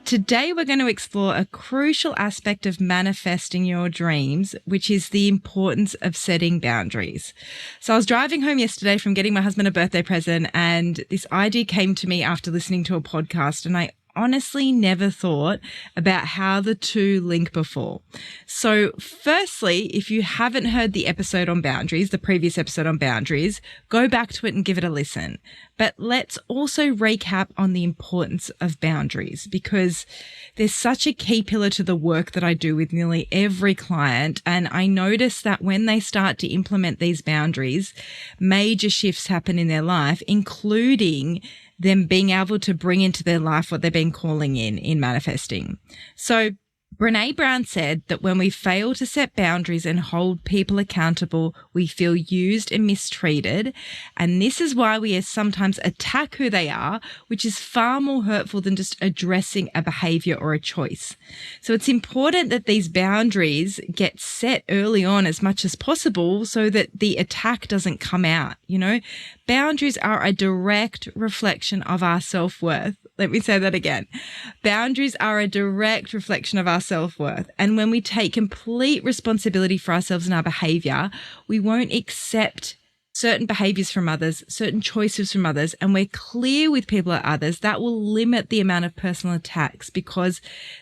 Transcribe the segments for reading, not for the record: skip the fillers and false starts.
Today, we're going to explore a crucial aspect of manifesting your dreams, which is the importance of setting boundaries. So I was driving home yesterday from getting my husband a birthday present, and this idea came to me after listening to a podcast, and I honestly never thought about how the two link before. So firstly, if you haven't heard the episode on boundaries, the previous episode on boundaries, go back to it and give it a listen. But let's also recap on the importance of boundaries, because there's such a key pillar to the work that I do with nearly every client. And I notice that when they start to implement these boundaries, major shifts happen in their life, including them being able to bring into their life what they've been calling in manifesting. So Brené Brown said that when we fail to set boundaries and hold people accountable, we feel used and mistreated. And this is why we sometimes attack who they are, which is far more hurtful than just addressing a behavior or a choice. So it's important that these boundaries get set early on as much as possible so that the attack doesn't come out. Boundaries are a direct reflection of our self-worth. Let me say that again. Boundaries are a direct reflection of our self-worth. And when we take complete responsibility for ourselves and our behavior, we won't accept certain behaviors from others, certain choices from others, and we're clear with people or others, that will limit the amount of personal attacks, because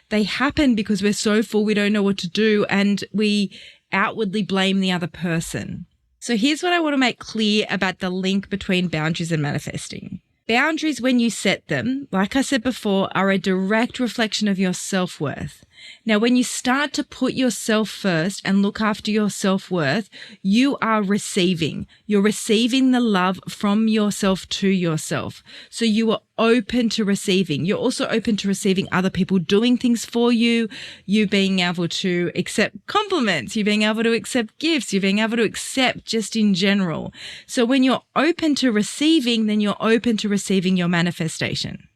they happen because we're so full we don't know what to do and we outwardly blame the other person. So here's what I want to make clear about the link between boundaries and manifesting. Boundaries, when you set them, like I said before, are a direct reflection of your self-worth. Now, when you start to put yourself first and look after your self-worth, you are receiving. You're receiving the love from yourself to yourself. So you are open to receiving. You're also open to receiving other people doing things for you, you being able to accept compliments, you being able to accept gifts, you being able to accept just in general. So when you're open to receiving, then you're open to receiving your manifestation.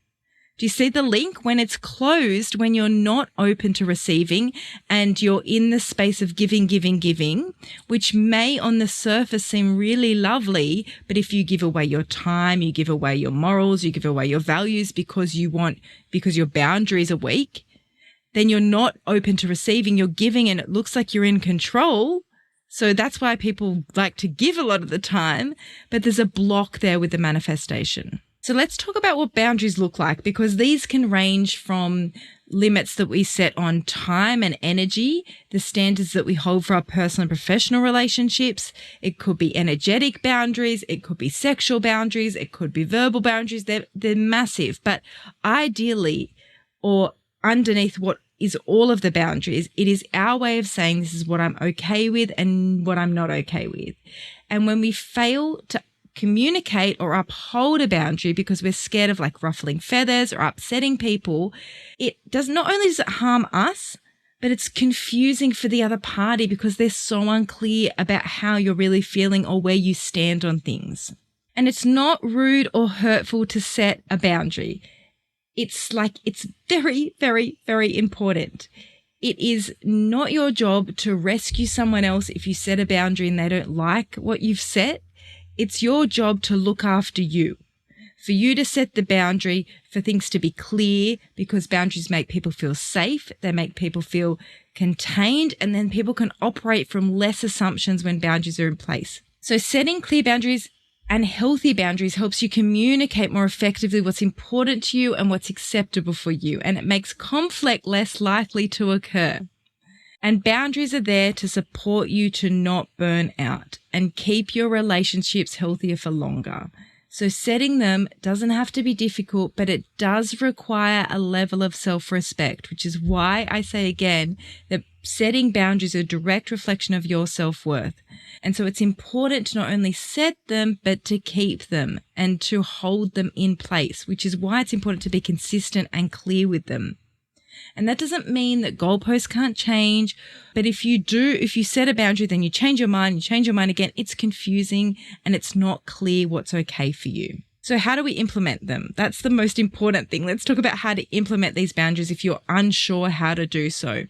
Do you see the link? When it's closed, when you're not open to receiving and you're in the space of giving, which may on the surface seem really lovely, but if you give away your time, you give away your morals, you give away your values because your boundaries are weak, then you're not open to receiving, you're giving and it looks like you're in control. So that's why people like to give a lot of the time, but there's a block there with the manifestation. So let's talk about what boundaries look like, because these can range from limits that we set on time and energy, the standards that we hold for our personal and professional relationships. It could be energetic boundaries. It could be sexual boundaries. It could be verbal boundaries. They're massive. But ideally, or underneath what is all of the boundaries, it is our way of saying this is what I'm okay with and what I'm not okay with. And when we fail to communicate or uphold a boundary because we're scared of ruffling feathers or upsetting people, it does not only does it harm us, but it's confusing for the other party because they're so unclear about how you're really feeling or where you stand on things. And it's not rude or hurtful to set a boundary. It's very, very, very important. It is not your job to rescue someone else if you set a boundary and they don't like what you've set. It's your job to look after you, for you to set the boundary, for things to be clear, because boundaries make people feel safe. They make people feel contained, and then people can operate from less assumptions when boundaries are in place. So setting clear boundaries and healthy boundaries helps you communicate more effectively what's important to you and what's acceptable for you, and it makes conflict less likely to occur. And boundaries are there to support you to not burn out and keep your relationships healthier for longer. So setting them doesn't have to be difficult, but it does require a level of self-respect, which is why I say again that setting boundaries is a direct reflection of your self-worth. And so it's important to not only set them, but to keep them and to hold them in place, which is why it's important to be consistent and clear with them. And that doesn't mean that goalposts can't change. But if you set a boundary, then you change your mind again, it's confusing and it's not clear what's okay for you. So how do we implement them? That's the most important thing. Let's talk about how to implement these boundaries if you're unsure how to do so.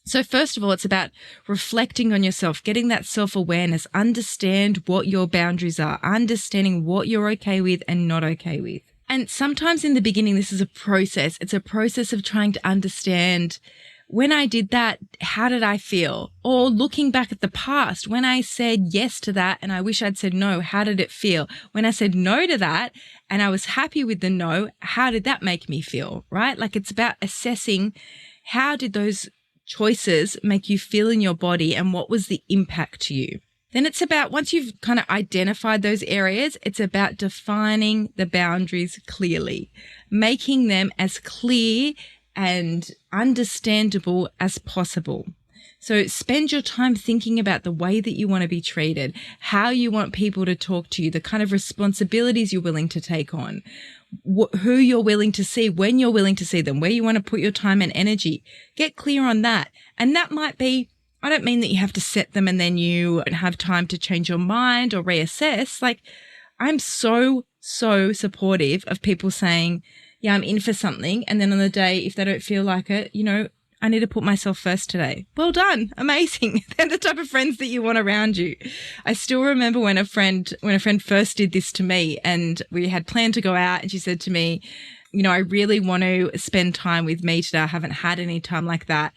So first of all, it's about reflecting on yourself, getting that self-awareness, understand what your boundaries are, understanding what you're okay with and not okay with. And sometimes in the beginning, this is a process. It's a process of trying to understand, when I did that, how did I feel? Or looking back at the past, when I said yes to that and I wish I'd said no, how did it feel? When I said no to that and I was happy with the no, how did that make me feel, right? Like, it's about assessing, how did those choices make you feel in your body and what was the impact to you? Then it's about, once you've kind of identified those areas, it's about defining the boundaries clearly, making them as clear and understandable as possible. So spend your time thinking about the way that you want to be treated, how you want people to talk to you, the kind of responsibilities you're willing to take on, who you're willing to see, when you're willing to see them, where you want to put your time and energy. Get clear on that. And that might be, I don't mean that you have to set them and then you don't have time to change your mind or reassess. Like, I'm so supportive of people saying, yeah, I'm in for something. And then on the day, if they don't feel like it, I need to put myself first today. Well done. Amazing. They're the type of friends that you want around you. I still remember when a friend first did this to me, and we had planned to go out, and she said to me, I really want to spend time with me today. I haven't had any time like that.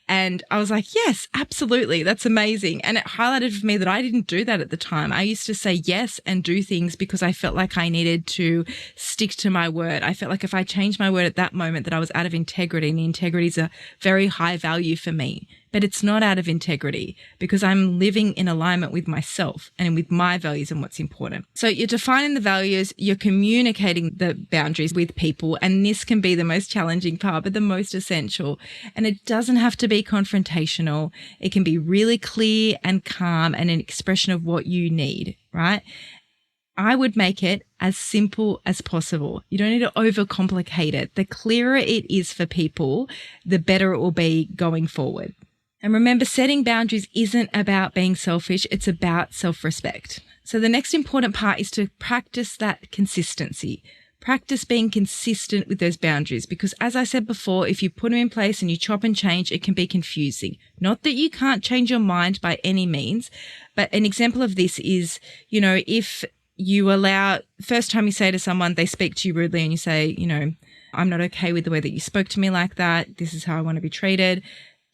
And I was like, yes, absolutely. That's amazing. And it highlighted for me that I didn't do that at the time. I used to say yes and do things because I felt like I needed to stick to my word. I felt like if I changed my word at that moment, that I was out of integrity, and integrity is a very high value for me. But it's not out of integrity, because I'm living in alignment with myself and with my values and what's important. So you're defining the values, you're communicating the boundaries with people, and this can be the most challenging part, but the most essential. And it doesn't have to be confrontational. It can be really clear and calm and an expression of what you need, right? I would make it as simple as possible. You don't need to overcomplicate it. The clearer it is for people, the better it will be going forward. And remember, setting boundaries isn't about being selfish. It's about self-respect. So the next important part is to practice that consistency. Practice being consistent with those boundaries, because as I said before, if you put them in place and you chop and change, it can be confusing. Not that you can't change your mind by any means, but an example of this is, if you allow, first time you say to someone, they speak to you rudely and you say, I'm not okay with the way that you spoke to me like that. This is how I want to be treated.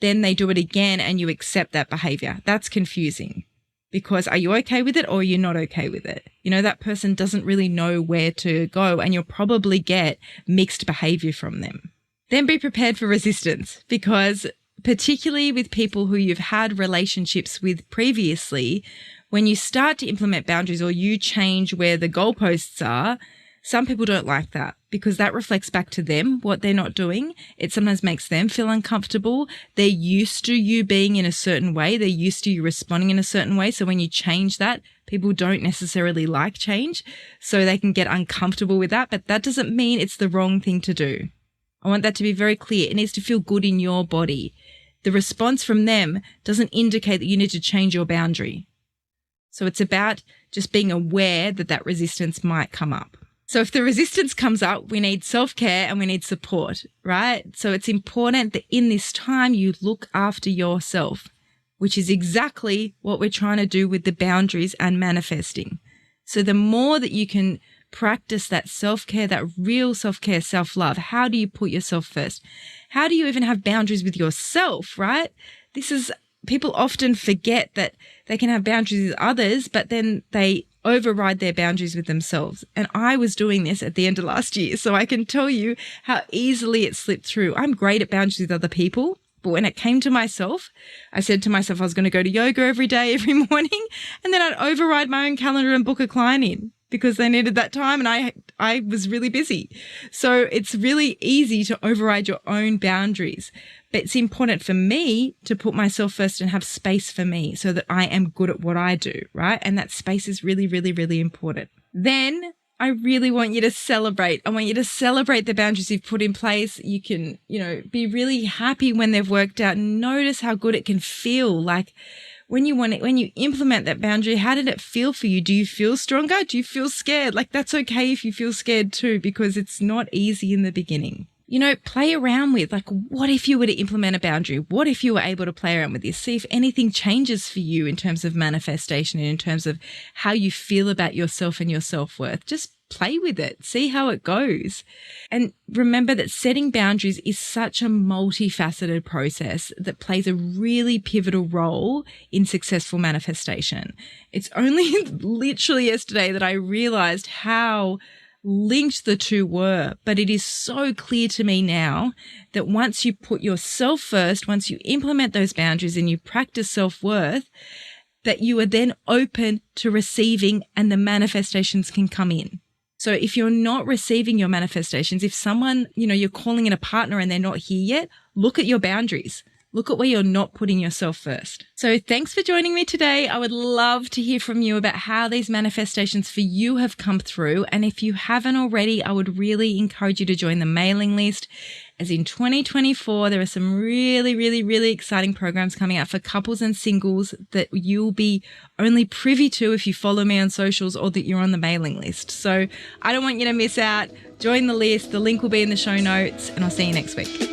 Then they do it again and you accept that behavior. That's confusing, because are you okay with it or are you not okay with it? That person doesn't really know where to go, and you'll probably get mixed behavior from them. Then be prepared for resistance, because particularly with people who you've had relationships with previously, when you start to implement boundaries or you change where the goalposts are, some people don't like that, because that reflects back to them what they're not doing. It sometimes makes them feel uncomfortable. They're used to you being in a certain way. They're used to you responding in a certain way. So when you change that, people don't necessarily like change. So they can get uncomfortable with that. But that doesn't mean it's the wrong thing to do. I want that to be very clear. It needs to feel good in your body. The response from them doesn't indicate that you need to change your boundary. So it's about just being aware that that resistance might come up. So if the resistance comes up, we need self-care and we need support, right? So it's important that in this time you look after yourself, which is exactly what we're trying to do with the boundaries and manifesting. So the more that you can practice that self-care, that real self-care, self-love, how do you put yourself first? How do you even have boundaries with yourself, right? People often forget that they can have boundaries with others, but then they override their boundaries with themselves. And I was doing this at the end of last year, so I can tell you how easily it slipped through. I'm great at boundaries with other people, but when it came to myself, I said to myself I was going to go to yoga every day, every morning, and then I'd override my own calendar and book a client in because they needed that time and I was really busy. So it's really easy to override your own boundaries. But it's important for me to put myself first and have space for me so that I am good at what I do, right? And that space is really, really, really important. Then I really want you to celebrate. I want you to celebrate the boundaries you've put in place. You can, be really happy when they've worked out. Notice how good it can feel. Like when you implement that boundary, how did it feel for you? Do you feel stronger? Do you feel scared? Like that's okay if you feel scared too, because it's not easy in the beginning. Play around with, like, what if you were to implement a boundary? What if you were able to play around with this? See if anything changes for you in terms of manifestation and in terms of how you feel about yourself and your self-worth. Just play with it, see how it goes. And remember that setting boundaries is such a multifaceted process that plays a really pivotal role in successful manifestation. It's only literally yesterday that I realized how linked the two were, but it is so clear to me now that once you put yourself first, once you implement those boundaries and you practice self-worth, that you are then open to receiving and the manifestations can come in. So if you're not receiving your manifestations, if someone, you're calling in a partner and they're not here yet, look at your boundaries. Look at where you're not putting yourself first. So thanks for joining me today. I would love to hear from you about how these manifestations for you have come through. And if you haven't already, I would really encourage you to join the mailing list. As in 2024, there are some really, really, really exciting programs coming out for couples and singles that you'll be only privy to if you follow me on socials or that you're on the mailing list. So I don't want you to miss out. Join the list. The link will be in the show notes, and I'll see you next week.